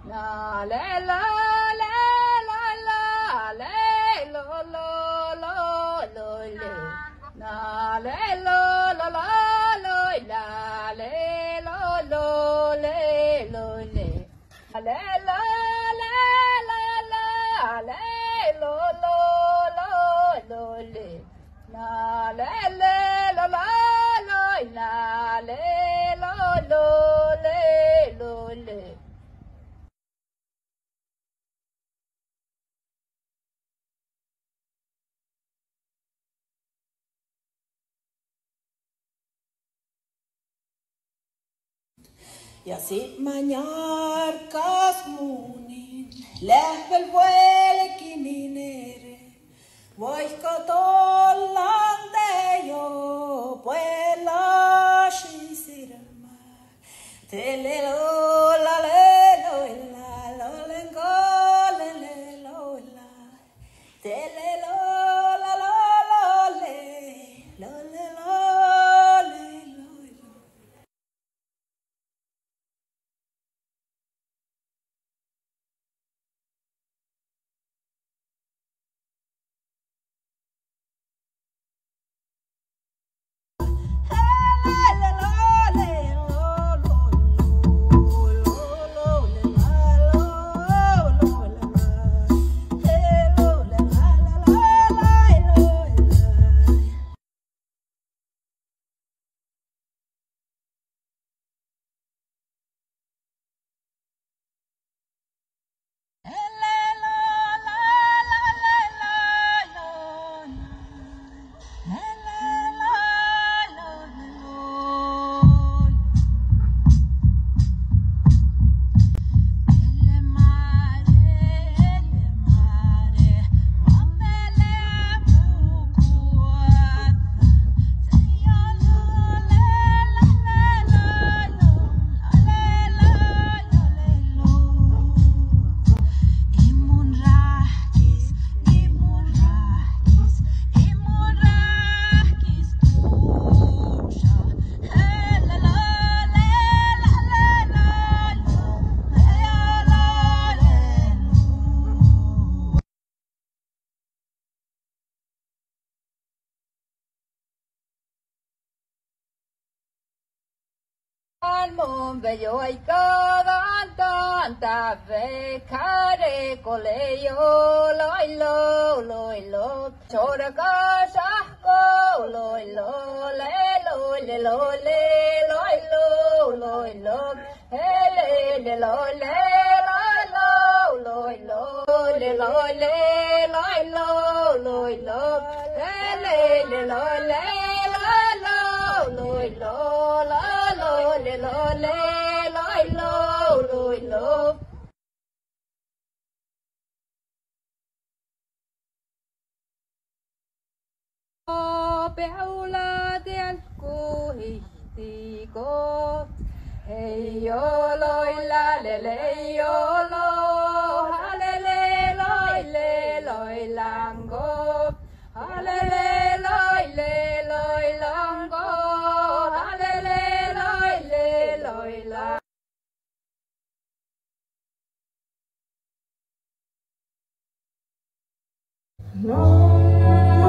la le la le la la le lo lo lo lo le la le lo la la lo la le lo lo le lo le le la le la la le lo lo lo lo le la le le la la lo la le lo lo le lo le Ja sit manjar kasmunin, lähvel vuelekin nere. Voiko tollan te jo, puella sisirma. Tele lola le lola, lolen kolen le lola. Tele lola lola le, lole lole lola. Mon bello ay cada tanta fe care coleyo lo chora casa co lo le lo hele le lo le hele le lo béo la đen cô hi cô hey yo loi la le yo lo ha le loi lang go ha le loi lang go ha le loi lang no